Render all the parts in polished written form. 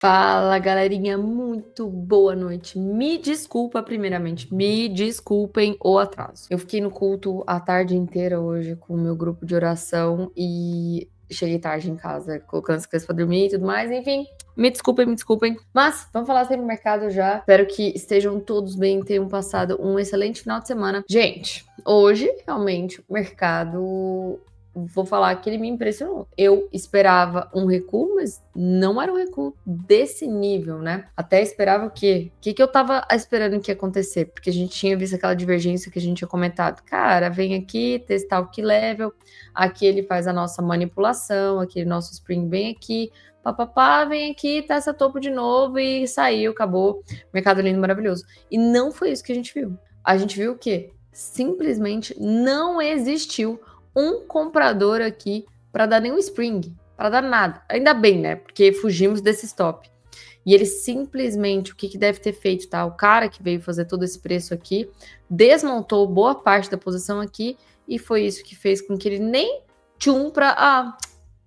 Fala, galerinha, muito boa noite. Me desculpa, primeiramente, me desculpem o atraso. Eu fiquei no culto a tarde inteira hoje com o meu grupo de oração e cheguei tarde em casa, colocando as crianças pra dormir e tudo mais, enfim. Me desculpem, me desculpem. Mas vamos falar sobre o mercado já. Espero que estejam todos bem, tenham passado um excelente final de semana. Gente, hoje realmente o mercado, vou falar que ele me impressionou. Eu esperava um recuo, mas não era um recuo desse nível, né? Até esperava o quê? O que eu tava esperando que ia acontecer? Porque a gente tinha visto aquela divergência que a gente tinha comentado. Cara, vem aqui, testar o key level, aqui ele faz a nossa manipulação, aquele nosso spring vem aqui, papapá, vem aqui, testa topo de novo e saiu, acabou. Mercado lindo, maravilhoso. E não foi isso que a gente viu. A gente viu o quê? Simplesmente não existiu um comprador aqui para dar nenhum spring, para dar nada. Ainda bem, né? Porque fugimos desse stop. E ele simplesmente, o que deve ter feito, tá? O cara que veio fazer todo esse preço aqui, desmontou boa parte da posição aqui, e foi isso que fez com que ele nem tchum pra...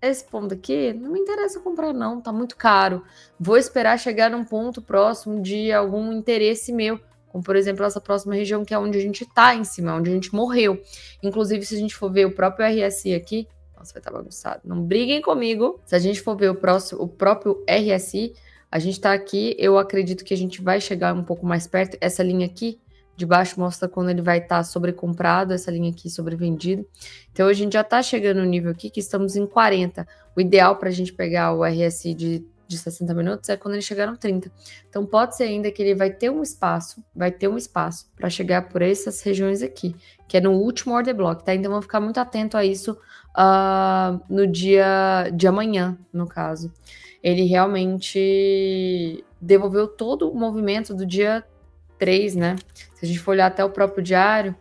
esse ponto aqui, não me interessa comprar não, tá muito caro. Vou esperar chegar num ponto próximo de algum interesse meu, como por exemplo essa próxima região que é onde a gente tá em cima, onde a gente morreu. Inclusive, se a gente for ver o próprio RSI aqui, nossa, vai estar bagunçado, não briguem comigo. Se a gente for ver o próprio RSI, a gente tá aqui, eu acredito que a gente vai chegar um pouco mais perto. Essa linha aqui de baixo mostra quando ele vai estar sobrecomprado, essa linha aqui sobrevendido. Então, a gente já está chegando no nível aqui que estamos em 40. O ideal para a gente pegar o RSI de 60 minutos é quando ele chegar no 30. Então, pode ser ainda que ele vai ter um espaço para chegar por essas regiões aqui, que é no último order block, tá? Então, vamos ficar muito atento a isso no dia de amanhã, no caso. Ele realmente devolveu todo o movimento do dia 3, né? Se a gente for olhar até o próprio diário,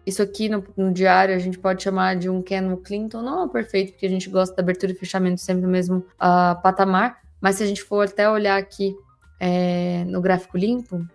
isso aqui no diário a gente pode chamar de um candle Clinton, não é perfeito, porque a gente gosta da abertura e fechamento sempre no mesmo patamar, mas se a gente for até olhar aqui no gráfico limpo, o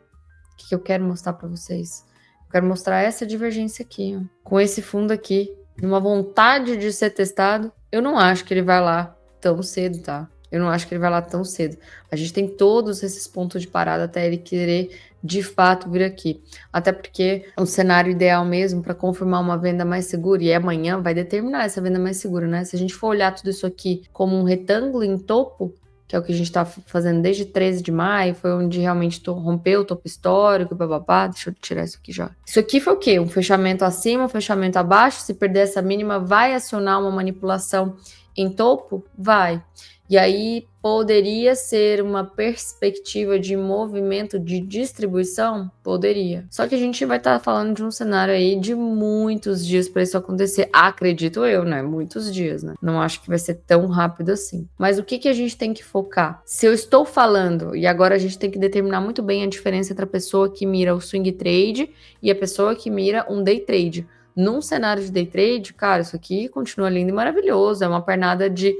que eu quero mostrar para vocês? Eu quero mostrar essa divergência aqui, ó, com esse fundo aqui, numa vontade de ser testado. Eu não acho que ele vai lá tão cedo, tá? Eu não acho que ele vai lá tão cedo. A gente tem todos esses pontos de parada até ele querer de fato vir aqui. Até porque o cenário ideal mesmo para confirmar uma venda mais segura, e amanhã vai determinar essa venda mais segura, né? Se a gente for olhar tudo isso aqui como um retângulo em topo, que é o que a gente está fazendo desde 13 de maio, foi onde realmente rompeu o topo histórico, bababá. Deixa eu tirar isso aqui já. Isso aqui foi o quê? Um fechamento acima, um fechamento abaixo. Se perder essa mínima, vai acionar uma manipulação em topo? Vai. E aí poderia ser uma perspectiva de movimento de distribuição? Poderia. Só que a gente vai estar falando de um cenário aí de muitos dias para isso acontecer. Acredito eu, né? Muitos dias, né? Não acho que vai ser tão rápido assim. Mas o que a gente tem que focar? Se eu estou falando, e agora a gente tem que determinar muito bem a diferença entre a pessoa que mira o swing trade e a pessoa que mira um day trade. Num cenário de day trade, cara, isso aqui continua lindo e maravilhoso. É uma pernada de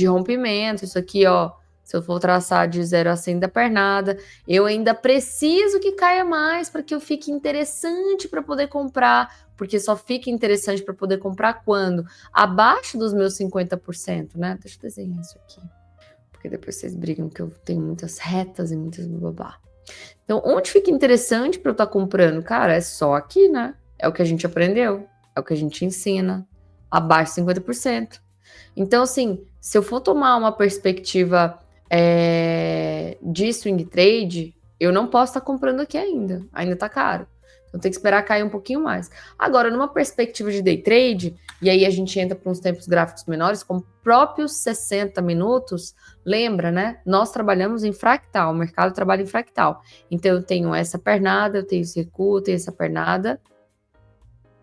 rompimento. Isso aqui, ó, se eu for traçar de 0 a 100 da pernada, eu ainda preciso que caia mais para que eu fique interessante para poder comprar, porque só fica interessante para poder comprar quando? Abaixo dos meus 50%, né? Deixa eu desenhar isso aqui, porque depois vocês brigam que eu tenho muitas retas e muitas babá. Então, onde fica interessante para eu estar comprando? Cara, é só aqui, né? É o que a gente aprendeu, é o que a gente ensina, abaixo de 50%. Então, assim, se eu for tomar uma perspectiva de swing trade, eu não posso estar comprando aqui ainda tá caro. Então tem que esperar cair um pouquinho mais. Agora, numa perspectiva de day trade, e aí a gente entra para uns tempos gráficos menores, como próprios 60 minutos, lembra, né? Nós trabalhamos em fractal, o mercado trabalha em fractal. Então eu tenho essa pernada, eu tenho esse recuo, eu tenho essa pernada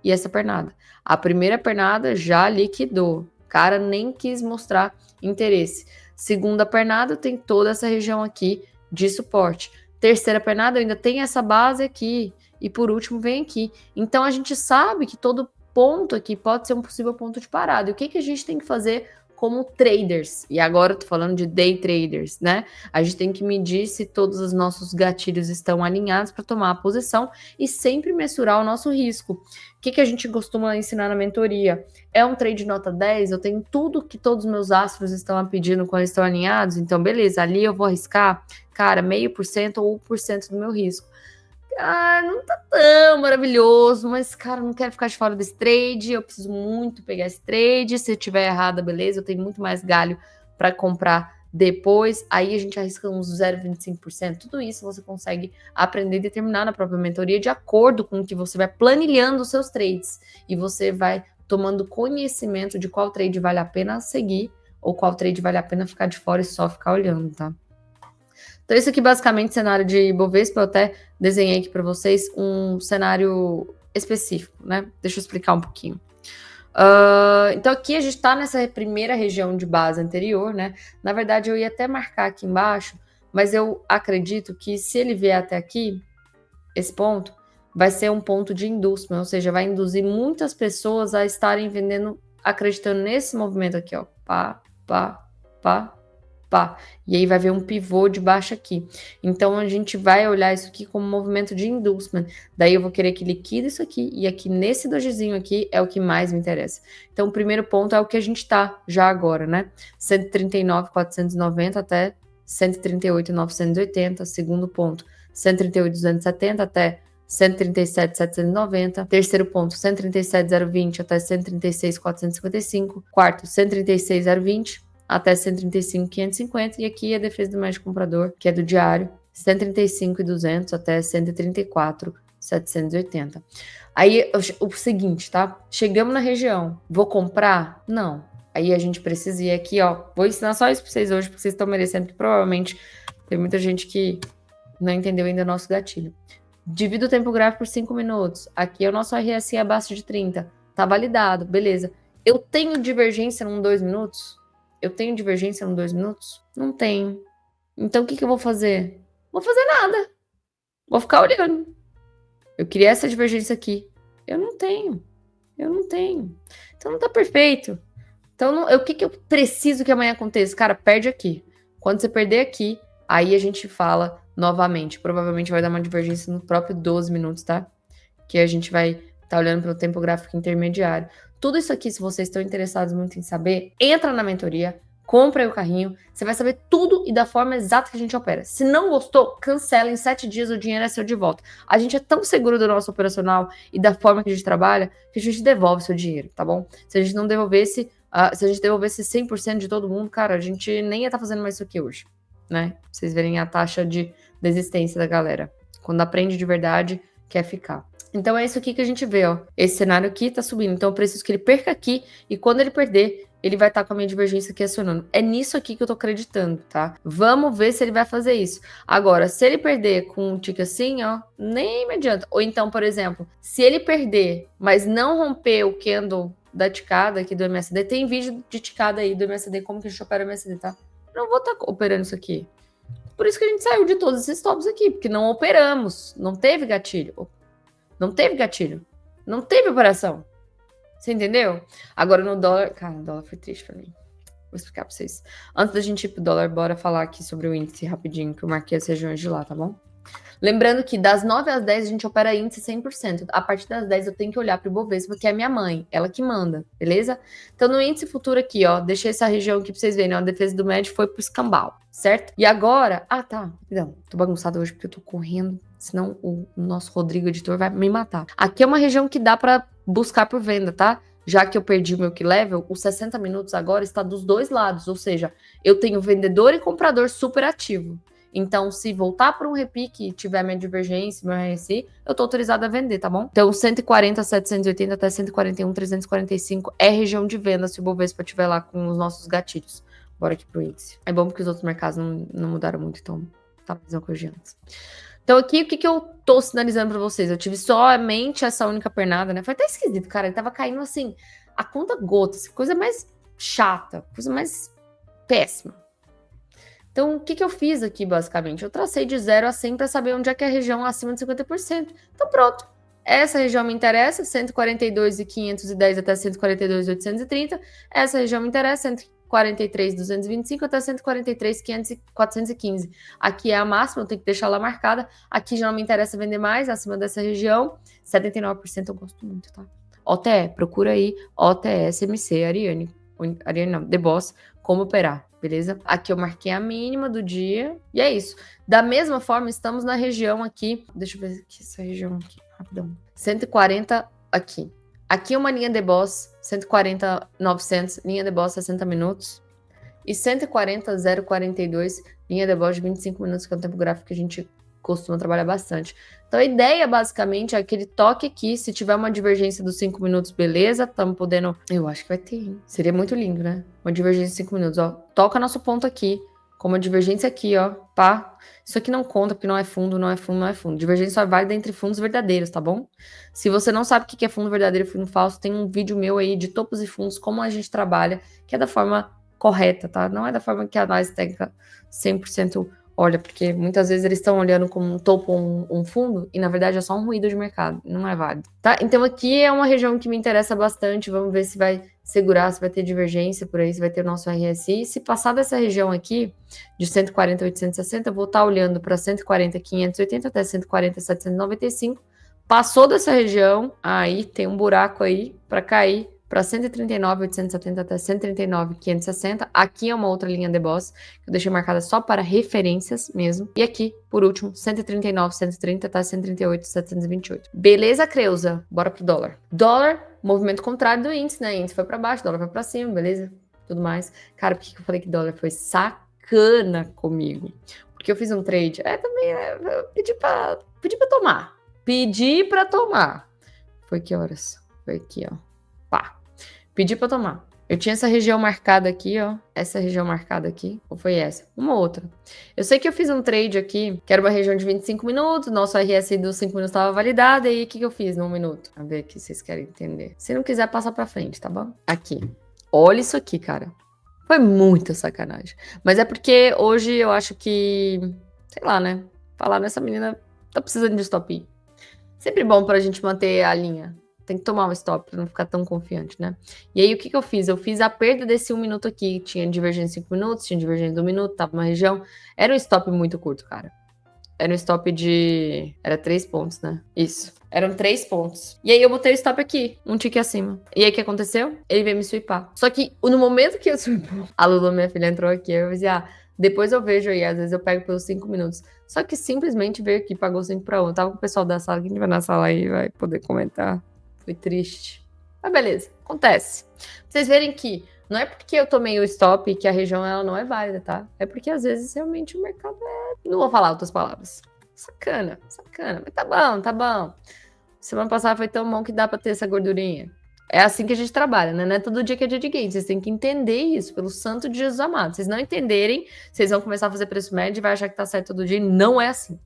e essa pernada. A primeira pernada já liquidou. O cara nem quis mostrar interesse. Segunda pernada, tem toda essa região aqui de suporte. Terceira pernada, eu ainda tenho essa base aqui. E por último, vem aqui. Então, a gente sabe que todo ponto aqui pode ser um possível ponto de parada. E o que a gente tem que fazer como traders. E agora eu tô falando de day traders, né? A gente tem que medir se todos os nossos gatilhos estão alinhados para tomar a posição e sempre mensurar o nosso risco. O que a gente costuma ensinar na mentoria? É um trade nota 10, eu tenho tudo que todos os meus astros estão pedindo quando estão alinhados, então beleza, ali eu vou arriscar, cara, 0,5% ou 1% do meu risco. Ah, não tá tão maravilhoso, mas, cara, não quero ficar de fora desse trade, eu preciso muito pegar esse trade, se eu tiver errada, beleza, eu tenho muito mais galho para comprar depois, aí a gente arrisca uns 0,25%, tudo isso você consegue aprender e determinar na própria mentoria de acordo com o que você vai planilhando os seus trades, e você vai tomando conhecimento de qual trade vale a pena seguir, ou qual trade vale a pena ficar de fora e só ficar olhando, tá? Então, isso aqui basicamente é cenário de Ibovespa. Eu até desenhei aqui para vocês um cenário específico, né? Deixa eu explicar um pouquinho. Então, aqui a gente está nessa primeira região de base anterior, né? Na verdade, eu ia até marcar aqui embaixo, mas eu acredito que se ele vier até aqui, esse ponto, vai ser um ponto de inducement, ou seja, vai induzir muitas pessoas a estarem vendendo, acreditando nesse movimento aqui, ó. Pá, pá, pá, pá. E aí vai ver um pivô de baixo aqui. Então, a gente vai olhar isso aqui como movimento de inducement. Daí eu vou querer que liquide isso aqui. E aqui nesse dojizinho aqui é o que mais me interessa. Então, o primeiro ponto é o que a gente tá já agora, né? 139.490 até 138.980. Segundo ponto, 138.270 até 137.790. Terceiro ponto, 137.020 até 136.455. Quarto, 136.020 até 135.550, e aqui a defesa do médio comprador, que é do diário, 135.200 até 134.780. Aí, o seguinte, tá? Chegamos na região, vou comprar? Não. Aí a gente precisa ir aqui, ó, vou ensinar só isso pra vocês hoje, porque vocês estão merecendo, porque provavelmente tem muita gente que não entendeu ainda o nosso gatilho. Divida o tempo gráfico por 5 minutos. Aqui é o nosso RSI abaixo de 30. Tá validado, beleza. Eu tenho divergência num 2 minutos? Eu tenho divergência em 2 minutos? Não tenho. Então, o que eu vou fazer? Vou fazer nada. Vou ficar olhando. Eu queria essa divergência aqui. Eu não tenho. Então, não tá perfeito. Então, o que eu preciso que amanhã aconteça? Cara, perde aqui. Quando você perder aqui, aí a gente fala novamente. Provavelmente vai dar uma divergência no próprio 12 minutos, tá? Que a gente vai estar olhando para o tempo gráfico intermediário. Tudo isso aqui, se vocês estão interessados muito em saber, entra na mentoria, compra aí o carrinho, você vai saber tudo e da forma exata que a gente opera. Se não gostou, cancela, em 7 dias o dinheiro é seu de volta. A gente é tão seguro do nosso operacional e da forma que a gente trabalha, que a gente devolve seu dinheiro, tá bom? Se a gente não devolvesse, se a gente devolvesse 100% de todo mundo, cara, a gente nem ia estar fazendo mais isso aqui hoje, né? Pra vocês verem a taxa de desistência da galera. Quando aprende de verdade, quer ficar. Então é isso aqui que a gente vê, ó. Esse cenário aqui tá subindo, então eu preciso que ele perca aqui, e quando ele perder, ele vai estar com a minha divergência aqui acionando. É nisso aqui que eu tô acreditando, tá? Vamos ver se ele vai fazer isso. Agora, se ele perder com um tique assim, ó, nem me adianta. Ou então, por exemplo, se ele perder, mas não romper o candle da ticada aqui do MACD, tem vídeo de ticada aí do MACD, como que a gente opera o MACD, tá? Eu não vou estar operando isso aqui. Por isso que a gente saiu de todos esses tops aqui, porque não operamos, não teve gatilho. Não teve gatilho. Não teve operação. Você entendeu? Agora no dólar... Cara, o dólar foi triste pra mim. Vou explicar pra vocês. Antes da gente ir pro dólar, bora falar aqui sobre o índice rapidinho, que eu marquei as regiões de lá, tá bom? Lembrando que das 9 às 10 a gente opera índice 100%. A partir das 10 eu tenho que olhar pro Ibovespa, que é a minha mãe. Ela que manda, beleza? Então no índice futuro aqui, ó, deixei essa região aqui pra vocês verem, ó, a defesa do médio foi pro escambau, certo? E agora... Ah, tá. Não, tô bagunçada hoje porque eu tô correndo, senão o nosso Rodrigo, editor, vai me matar. Aqui é uma região que dá pra buscar por venda, tá? Já que eu perdi o meu key level, os 60 minutos agora está dos dois lados, ou seja, eu tenho vendedor e comprador super ativo. Então, se voltar para um repique e tiver minha divergência, meu RSI, eu tô autorizada a vender, tá bom? Então, 140.780 até 141.345 é região de venda se o Bovespa estiver lá com os nossos gatilhos. Bora aqui pro índice. É bom porque os outros mercados não mudaram muito, então tá a mesma coisa de antes. Então, aqui, o que eu tô sinalizando pra vocês? Eu tive somente essa única pernada, né? Foi até esquisito, cara. Ele tava caindo assim, a conta gotas, coisa mais chata, coisa mais péssima. Então, o que eu fiz aqui, basicamente? Eu tracei de 0 a 100 para saber onde é que é a região acima de 50%. Então, pronto. Essa região me interessa, 142.510 até 142.830. Essa região me interessa, 143.225 até 143.415. Aqui é a máxima, eu tenho que deixar ela marcada. Aqui já não me interessa vender mais, acima dessa região. 79% eu gosto muito, tá? OTE, procura aí, OTE, SMC, Ariane não, The Boss, como operar, beleza? Aqui eu marquei a mínima do dia, e é isso. Da mesma forma, estamos na região aqui, deixa eu ver aqui, essa região aqui, rapidão. 140 aqui. Aqui é uma linha The Boss, 140.900, linha The Boss 60 minutos. E 140.042, linha The Boss de 25 minutos, que é o tempo gráfico que a gente costuma trabalhar bastante. Então a ideia basicamente é aquele toque aqui, se tiver uma divergência dos 5 minutos, beleza, estamos podendo, eu acho que vai ter, hein? Seria muito lindo, né? Uma divergência de 5 minutos, ó, toca nosso ponto aqui, com uma divergência aqui, ó, pá. Isso aqui não conta, porque não é fundo, não é fundo, não é fundo. Divergência só é válida entre fundos verdadeiros, tá bom? Se você não sabe o que é fundo verdadeiro e fundo falso, tem um vídeo meu aí de topos e fundos, como a gente trabalha, que é da forma correta, tá? Não é da forma que a análise técnica 100% olha, porque muitas vezes eles estão olhando como um topo ou um fundo, e na verdade é só um ruído de mercado, não é válido, tá? Então aqui é uma região que me interessa bastante, vamos ver se vai segurar, se vai ter divergência por aí, se vai ter o nosso RSI. Se passar dessa região aqui, de 140.860, eu vou estar olhando para 140.580 até 140.795, passou dessa região, aí tem um buraco aí para cair, para 139.870 até 139.560. Aqui é uma outra linha de boss, que eu deixei marcada só para referências mesmo. E aqui, por último, 139.130 até 138.728. Beleza, Creuza? Bora pro dólar. Dólar, movimento contrário do índice, né? Índice foi para baixo, dólar foi para cima, beleza? Tudo mais. Cara, por que eu falei que dólar foi sacana comigo? Porque eu fiz um trade. Também, eu pedi pra tomar. Pedi pra tomar. Foi que horas? Foi aqui, ó. Pá. Pedi pra tomar. Eu tinha essa região marcada aqui, ó. Essa região marcada aqui. Ou foi essa? Uma outra. Eu sei que eu fiz um trade aqui, que era uma região de 25 minutos. Nosso RSI dos 5 minutos estava validado. E aí, o que eu fiz no 1 minuto? A ver aqui, vocês querem entender. Se não quiser, passa pra frente, tá bom? Aqui. Olha isso aqui, cara. Foi muita sacanagem. Mas é porque hoje eu acho que... Sei lá, né? Falar nessa menina tá precisando de stop. Sempre bom pra gente manter a linha. Tem que tomar um stop pra não ficar tão confiante, né? E aí, o que eu fiz? Eu fiz a perda desse 1 minuto aqui. Tinha divergência de 5 minutos, tinha divergência de 1 minuto, tava uma região. Era um stop muito curto, cara. Era um stop de... Era 3 pontos, né? Isso. Eram 3 pontos. E aí, eu botei o stop aqui, um tique acima. E aí, o que aconteceu? Ele veio me sweepar. Só que, no momento que eu sweepou, a Lulu, minha filha, entrou aqui. Eu disse, depois eu vejo aí, às vezes eu pego pelos 5 minutos. Só que simplesmente veio aqui, pagou 5 para 1. Eu tava com o pessoal da sala, quem vai na sala aí vai poder comentar. Foi triste. Mas beleza, acontece. Vocês verem que não é porque eu tomei o stop que a região ela não é válida, tá? É porque às vezes realmente o mercado é... Não vou falar outras palavras. Sacana. Mas tá bom. Semana passada foi tão bom que dá pra ter essa gordurinha. É assim que a gente trabalha, né? Não é todo dia que é dia de gain. Vocês têm que entender isso, pelo santo de Jesus amado. Vocês não entenderem, vocês vão começar a fazer preço médio e vai achar que tá certo todo dia. E não é assim.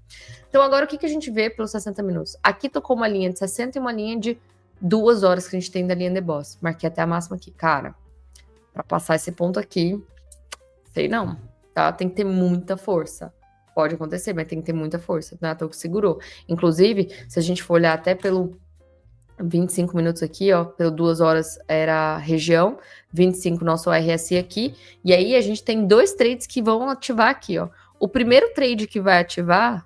Então agora o que a gente vê pelos 60 minutos? Aqui tocou uma linha de 60 e uma linha de 2 horas que a gente tem da linha de boss. Marquei até a máxima aqui. Cara, pra passar esse ponto aqui, sei não, tá? Tem que ter muita força. Pode acontecer, mas tem que ter muita força. Não é à toa que segurou. Inclusive, se a gente for olhar até pelo 25 minutos aqui, ó, pelo 2 horas era região, 25 nosso RSI aqui, e aí a gente tem 2 trades que vão ativar aqui, ó. O primeiro trade que vai ativar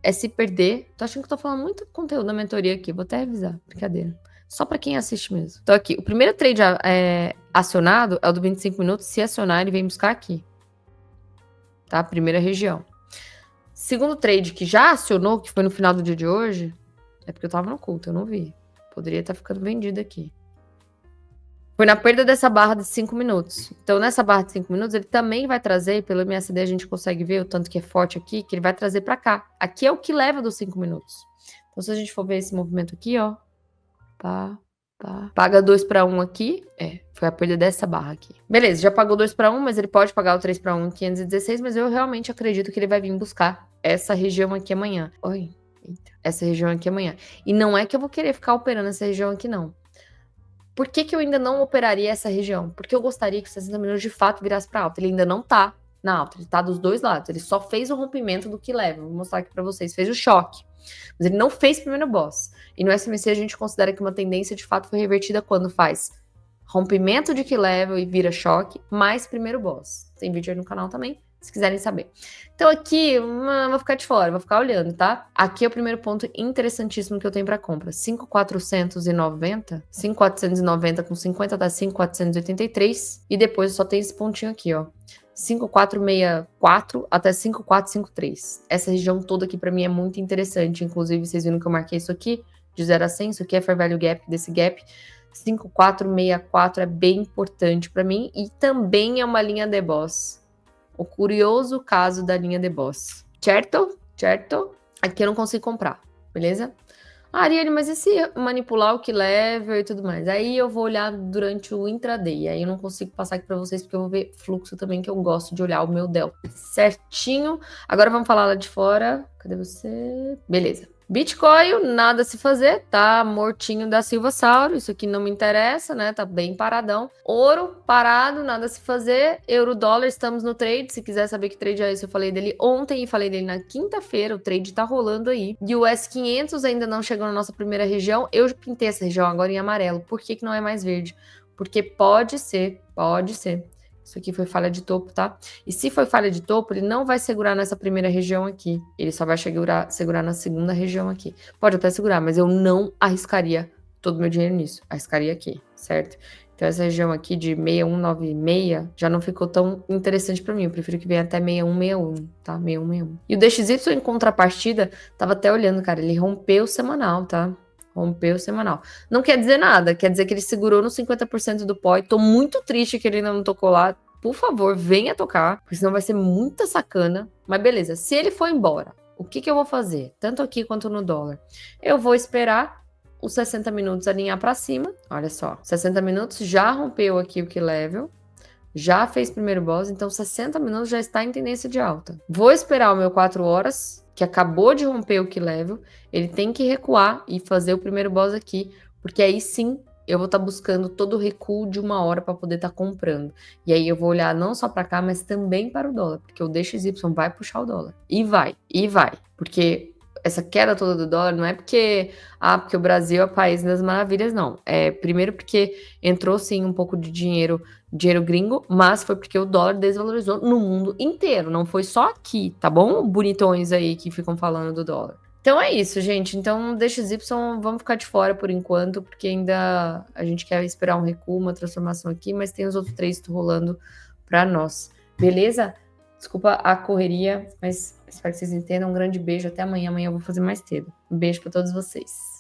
é se perder. Tô achando que eu tô falando muito conteúdo da mentoria aqui, vou até revisar, brincadeira. Só para quem assiste mesmo. Então aqui, o primeiro trade acionado é o do 25 minutos, se acionar ele vem buscar aqui. Tá? Primeira região. Segundo trade que já acionou, que foi no final do dia de hoje, é porque eu tava no culto, eu não vi. Poderia estar ficando vendido aqui. Foi na perda dessa barra de 5 minutos. Então, nessa barra de 5 minutos, ele também vai trazer, pelo MACD a gente consegue ver o tanto que é forte aqui, que ele vai trazer para cá. Aqui é o que leva dos 5 minutos. Então, se a gente for ver esse movimento aqui, ó. Paga 2 para 1 aqui. Foi a perda dessa barra aqui. Beleza, já pagou 2 para 1, mas ele pode pagar o 3 para 1 em 516, mas eu realmente acredito que ele vai vir buscar essa região aqui amanhã. Essa região aqui amanhã. E não é que eu vou querer ficar operando essa região aqui, não. Por que eu ainda não operaria essa região? Porque eu gostaria que o 60 minutos de fato virasse para alta. Ele ainda não tá na alta, ele tá dos dois lados. Ele só fez o rompimento do que leva. Vou mostrar aqui para vocês. Fez o choque. Mas ele não fez primeiro boss. E no SMC a gente considera que uma tendência de fato foi revertida quando faz rompimento de key level e vira choque, mais primeiro boss. Tem vídeo aí no canal também, se quiserem saber. Então aqui, vou ficar de fora, vou ficar olhando, tá? Aqui é o primeiro ponto interessantíssimo que eu tenho para compra. 5.490, 5.490 com 50 dá 5.483 e depois só tem esse pontinho aqui, ó. 5.464 até 5.453. Essa região toda aqui para mim é muito interessante, inclusive vocês viram que eu marquei isso aqui, de 0 a 100, isso aqui é Fair Value Gap, desse gap. 5.464 é bem importante para mim e também é uma linha de boss. O curioso caso da linha de boss. Certo? Certo? Aqui eu não consigo comprar, beleza? Ah, Ariane, mas e se manipular o que level e tudo mais? Aí eu vou olhar durante o intraday. Aí eu não consigo passar aqui para vocês porque eu vou ver fluxo também, que eu gosto de olhar o meu delta certinho. Agora vamos falar lá de fora. Cadê você? Beleza. Bitcoin, nada a se fazer, tá mortinho da Silva Sauro, isso aqui não me interessa, né, tá bem paradão. Ouro, parado, nada a se fazer. Euro, dólar, estamos no trade, se quiser saber que trade é esse, eu falei dele ontem e falei dele na quinta-feira, o trade tá rolando aí. E o S500 ainda não chegou na nossa primeira região, eu pintei essa região agora em amarelo, por que que não é mais verde? Porque pode ser. Isso aqui foi falha de topo, tá? E se foi falha de topo, ele não vai segurar nessa primeira região aqui. Ele só vai segurar na segunda região aqui. Pode até segurar, mas eu não arriscaria todo o meu dinheiro nisso. Arriscaria aqui, certo? Então essa região aqui de 6196 já não ficou tão interessante para mim. Eu prefiro que venha até 6161, tá? 6161. E o DXY em contrapartida, tava até olhando, cara, ele rompeu o semanal, tá? Rompeu o semanal. Não quer dizer nada, quer dizer que ele segurou no 50% do pó. Tô muito triste que ele ainda não tocou lá. Por favor, venha tocar, porque senão vai ser muita sacana. Mas beleza, se ele for embora, o que que eu vou fazer? Tanto aqui quanto no dólar. Eu vou esperar os 60 minutos alinhar para cima. Olha só, 60 minutos já rompeu aqui o key level. Já fez primeiro boss, então 60 minutos já está em tendência de alta. Vou esperar o meu 4 horas, que acabou de romper o key level. Ele tem que recuar e fazer o primeiro boss aqui, porque aí sim eu vou estar buscando todo o recuo de 1 hora para poder estar comprando. E aí eu vou olhar não só para cá, mas também para o dólar, porque o DXY vai puxar o dólar. E vai. Porque essa queda toda do dólar não é porque o Brasil é o país das maravilhas, não. É primeiro porque entrou sim um pouco de dinheiro gringo, mas foi porque o dólar desvalorizou no mundo inteiro, não foi só aqui, tá bom? Bonitões aí que ficam falando do dólar. Então é isso, gente. Então, DXY, vamos ficar de fora por enquanto, porque ainda a gente quer esperar um recuo, uma transformação aqui, mas tem os outros três rolando para nós. Beleza? Desculpa a correria, mas espero que vocês entendam. Um grande beijo, até amanhã. Amanhã eu vou fazer mais cedo. Um beijo para todos vocês.